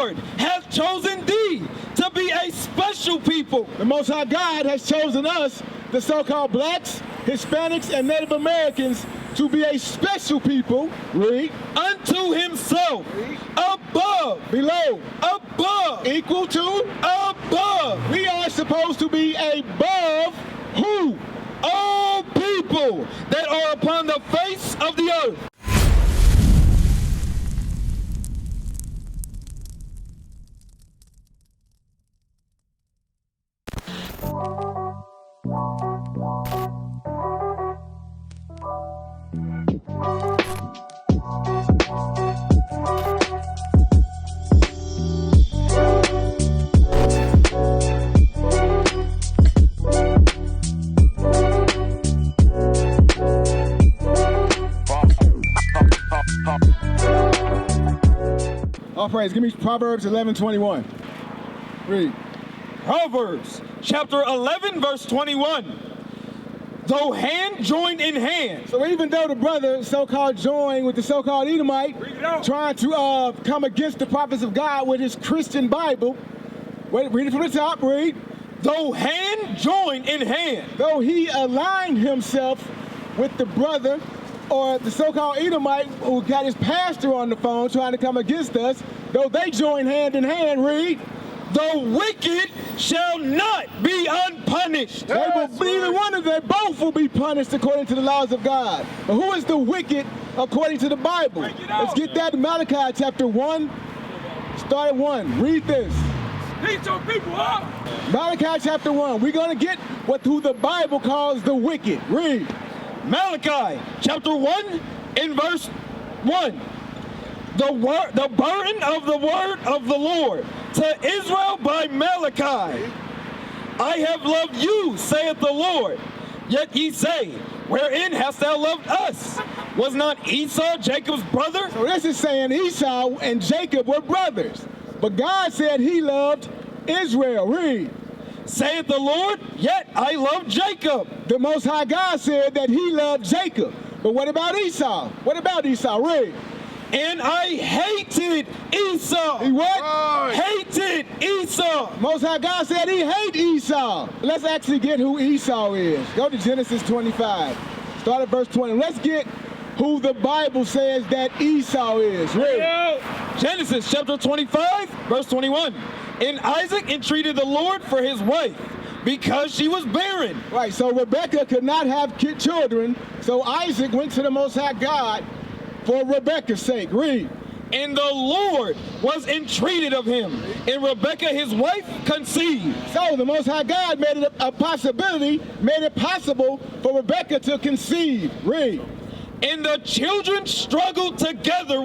Lord hath chosen thee to be a special people. The Most High God has chosen us, the so-called blacks, Hispanics, and Native Americans, to be a special people. Read. Unto himself. Read. Above. Below. Above. Equal to. Above. We are supposed to be above who? All people that are upon the face of the earth. All praise. Give me Proverbs 11:21. Read. Proverbs chapter 11 verse 21. Though hand joined in hand. So even though the brother so-called joined with the so-called Edomite, trying to come against the prophets of God with his Christian Bible, read it from the top, read. Though hand joined in hand. Though he aligned himself with the brother or the so-called Edomite who got his pastor on the phone trying to come against us, though they join hand in hand, read. The wicked shall not be unpunished. They will be either one of them. Both will be punished according to the laws of God. But who is the wicked according to the Bible? Let's get that in Malachi chapter 1. Start at 1. Read this. Teach your people up. Malachi chapter 1. We're going to get who the Bible calls the wicked. Read. Malachi chapter 1 in verse 1. The burden of the word of the Lord to Israel by Malachi. I have loved you, saith the Lord. Yet ye say, wherein hast thou loved us? Was not Esau Jacob's brother? So this is saying Esau and Jacob were brothers. But God said he loved Israel. Read. Saith the Lord, yet I love Jacob. The Most High God said that he loved Jacob. But what about Esau? What about Esau? Read. And I hated Esau. He what? Hated Esau. Most High God said he hated Esau. Let's actually get who Esau is. Go to Genesis 25. Start at verse 20. Let's get who the Bible says that Esau is. Read. Genesis chapter 25, verse 21. And Isaac entreated the Lord for his wife, because she was barren. Right, so Rebekah could not have children, so Isaac went to the Most High God for Rebekah's sake. Read. And the Lord was entreated of him, and Rebekah his wife conceived. So the Most High God made it a possibility, made it possible for Rebekah to conceive. Read. And the children struggled together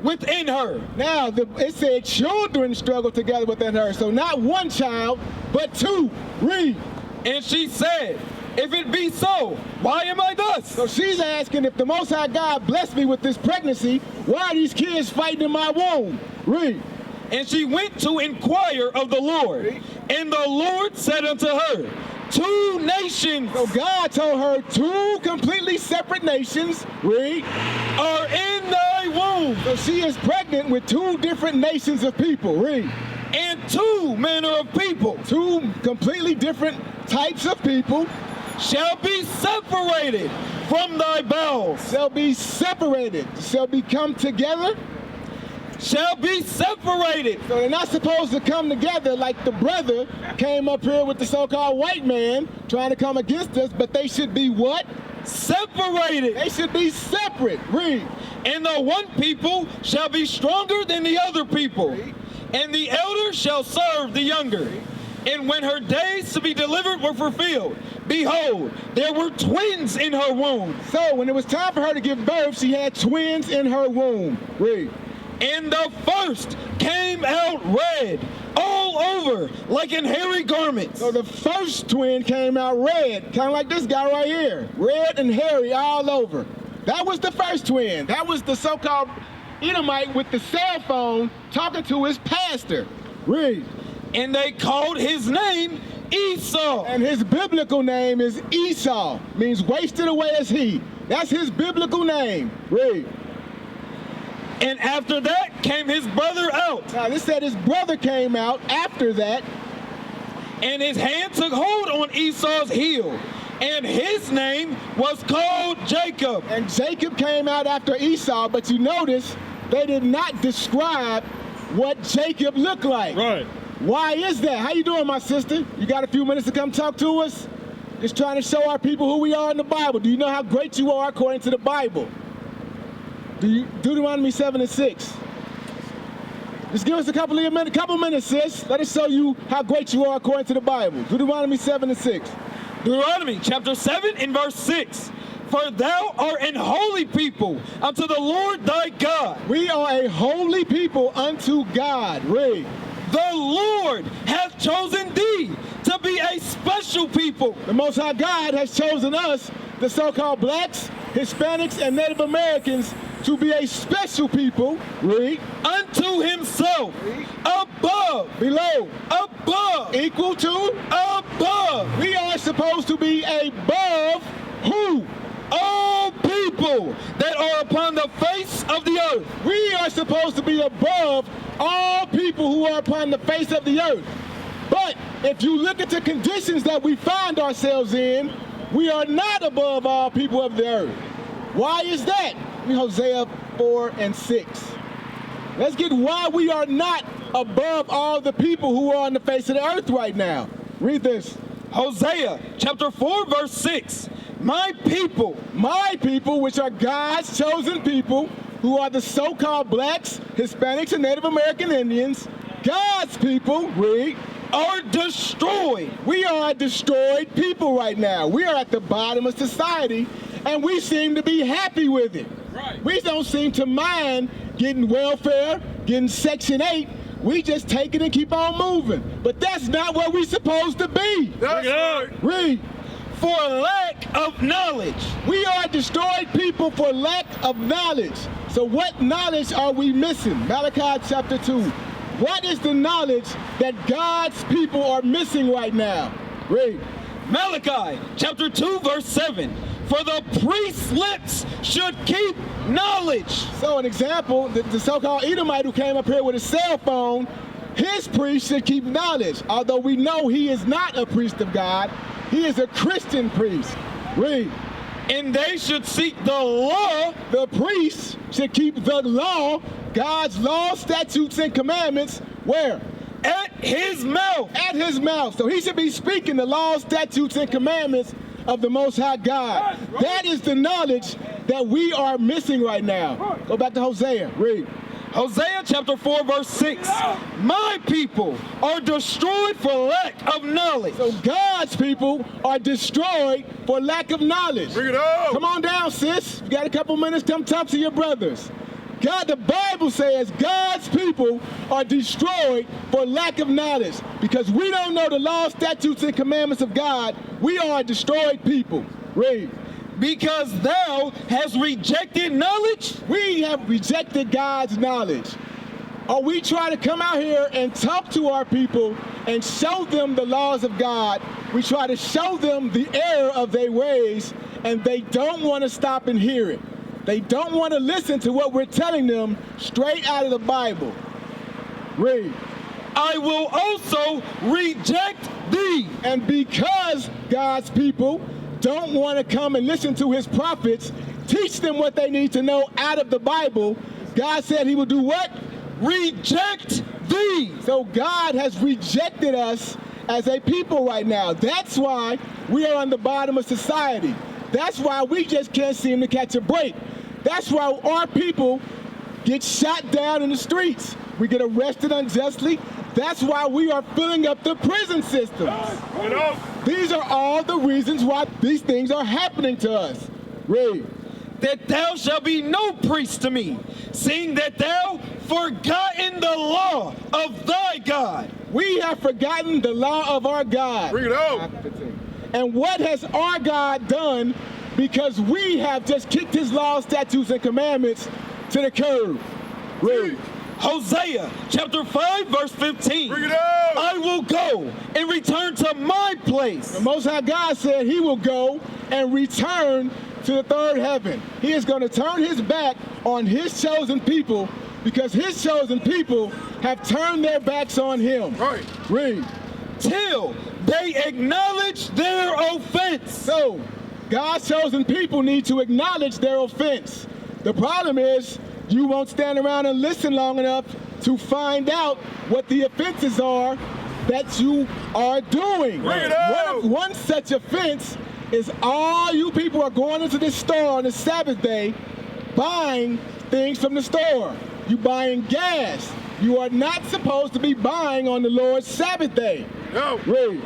within her. Now, it said children struggled together within her, so not one child, but two. Read. And she said, if it be so, why am I thus? So she's asking, if the Most High God blessed me with this pregnancy, why are these kids fighting in my womb? Read. And she went to inquire of the Lord. Read. And the Lord said unto her, two nations. So God told her two completely separate nations, read, are in thy womb. So she is pregnant with two different nations of people, read. And two manner of people. Two completely different types of people. Shall be separated from thy bowels. Shall be separated. Shall be come together. Shall be separated. So they're not supposed to come together like the brother came up here with the so-called white man trying to come against us, but they should be what? Separated. They should be separate. Read. And the one people shall be stronger than the other people. Read. And the elder shall serve the younger. Read. And when her days to be delivered were fulfilled, behold, there were twins in her womb. So when it was time for her to give birth, she had twins in her womb. Read. And the first came out red all over, like in hairy garments. So the first twin came out red, kind of like this guy right here. Red and hairy all over. That was the first twin. That was the so-called Edomite with the cell phone talking to his pastor. Read. And they called his name Esau. And his biblical name is Esau. Means wasted away as he. That's his biblical name. Read. And after that came his brother out. Now this said his brother came out after that. And his hand took hold on Esau's heel. And his name was called Jacob. And Jacob came out after Esau, but you notice they did not describe what Jacob looked like. Right. Why is that? How you doing, my sister? You got a few minutes to come talk to us? Just trying to show our people who we are in the Bible. Do you know how great you are according to the Bible? Deuteronomy 7:6. Just give us a couple minutes, sis. Let us show you how great you are according to the Bible. Deuteronomy 7:6. Deuteronomy chapter 7 and verse 6. For thou art an holy people unto the Lord thy God. We are a holy people unto God. Read. The Lord hath chosen thee to be a special people. The Most High God has chosen us, the so-called blacks, Hispanics, and Native Americans, to be a special people. Read. Unto himself. Read. Above. Below. Above. Equal to. Above. We are supposed to be above who? All people that are upon the face of the earth. We are supposed to be above all people who are upon the face of the earth. But if you look at the conditions that we find ourselves in, we are not above all people of the earth. Why is that? Read Hosea 4:6. Let's get why we are not above all the people who are on the face of the earth right now. Read this. Hosea chapter 4 verse 6. My people, which are God's chosen people, who are the so-called blacks, Hispanics, and Native American Indians, God's people, read, are destroyed. We are a destroyed people right now. We are at the bottom of society, and we seem to be happy with it. Right. We don't seem to mind getting welfare, getting Section 8. We just take it and keep on moving. But that's not where we're supposed to be. That's right. Read. For lack of knowledge. We are destroyed people for lack of knowledge. So what knowledge are we missing? Malachi chapter 2. What is the knowledge that God's people are missing right now? Read. Malachi chapter 2 verse 7. For the priest's lips should keep knowledge. So an example, the so-called Edomite who came up here with a cell phone, his priest should keep knowledge. Although we know he is not a priest of God, he is a Christian priest. Read. And they should seek the law. The priest should keep the law, God's law, statutes, and commandments, where? At his mouth. At his mouth. So he should be speaking the laws, statutes, and commandments of the Most High God. Right. That is the knowledge that we are missing right now. Right. Go back to Hosea. Read. Hosea chapter 4 verse 6. My people are destroyed for lack of knowledge. So God's people are destroyed for lack of knowledge. Bring it on. Come on down, sis. You got a couple minutes, come talk to your brothers. God, the Bible says God's people are destroyed for lack of knowledge. Because we don't know the laws, statutes, and commandments of God, we are a destroyed people. Read. Because thou hast rejected knowledge. We have rejected God's knowledge. Or we try to come out here and talk to our people and show them the laws of God. We try to show them the error of their ways, and they don't want to stop and hear it. They don't want to listen to what we're telling them straight out of the Bible. Read. I will also reject thee. And because God's people don't want to come and listen to his prophets, teach them what they need to know out of the Bible, God said he will do what? Reject thee. So God has rejected us as a people right now. That's why we are on the bottom of society. That's why we just can't seem to catch a break. That's why our people get shot down in the streets. We get arrested unjustly. That's why we are filling up the prison systems. These are all the reasons why these things are happening to us. Read. That thou shalt be no priest to me, seeing that thou forgotten the law of thy God. We have forgotten the law of our God. Bring it out. And what has our God done? Because we have just kicked his laws, statutes, and commandments to the curb. Read. Hosea chapter 5 verse 15. Bring it out. I will go and return to my place. The Most High God said he will go and return to the third heaven. He is going to turn his back on his chosen people because his chosen people have turned their backs on him. Right. Read. Till they acknowledge their offense. So, God's chosen people need to acknowledge their offense. The problem is, you won't stand around and listen long enough to find out what the offenses are that you are doing. One such offense is all you people are going into this store on the Sabbath day buying things from the store. You buying gas. You are not supposed to be buying on the Lord's Sabbath day. No. Read.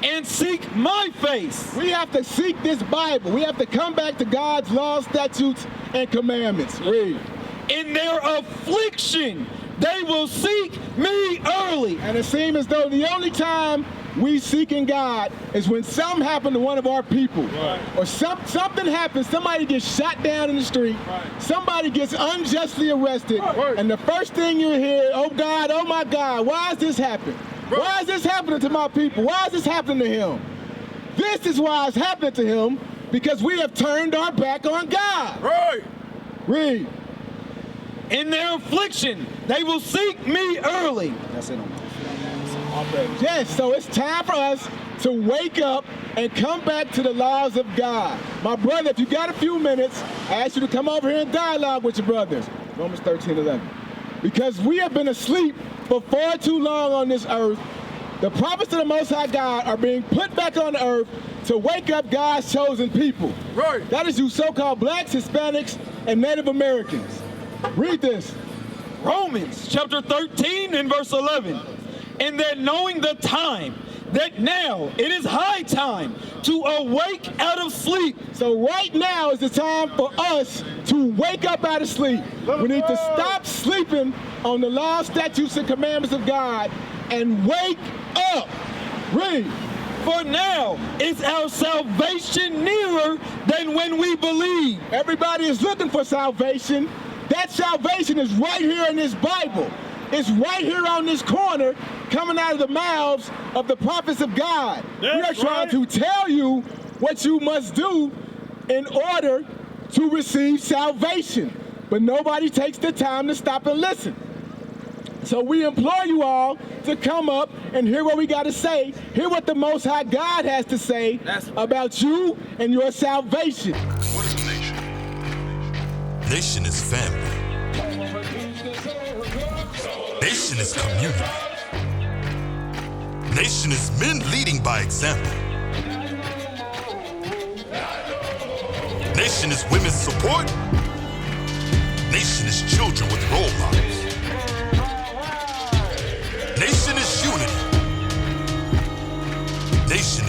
And seek my face. We have to seek this Bible. We have to come back to God's laws, statutes, and commandments. Read. In their affliction, they will seek me early. And it seems as though the only time we seeking God is when something happened to one of our people. Right. Or something happens, somebody gets shot down in the street, somebody gets unjustly arrested, and the first thing you hear, oh God, oh my God, why is this happening? Why is this happening to my people? Why is this happening to him? This is why it's happening to him, because we have turned our back on God. Right. Read. In their affliction, they will seek me early. That's it. Yes, so it's time for us to wake up and come back to the laws of God. My brother, if you got a few minutes, I ask you to come over here and dialogue with your brothers. Romans 13:11. Because we have been asleep for far too long on this earth. The prophets of the Most High God are being put back on the earth to wake up God's chosen people. Right. That is you so-called blacks, Hispanics, and Native Americans. Read this. Romans chapter 13 and verse 11. And that knowing the time, that now it is high time to awake out of sleep. So right now is the time for us to wake up out of sleep. We need to stop sleeping on the law, statutes, and commandments of God and wake up. Read. For now is our salvation nearer than when we believe. Everybody is looking for salvation. That salvation is right here in this Bible. It's right here on this corner, coming out of the mouths of the prophets of God. We are trying to tell you what you must do in order to receive salvation. But nobody takes the time to stop and listen. So we implore you all to come up and hear what we got to say. Hear what the Most High God has to say about you and your salvation. What is a nation? Nation is family. Nation is community. Nation is men leading by example. Nation is women's support. Nation is children with role models. Nation is unity. Nation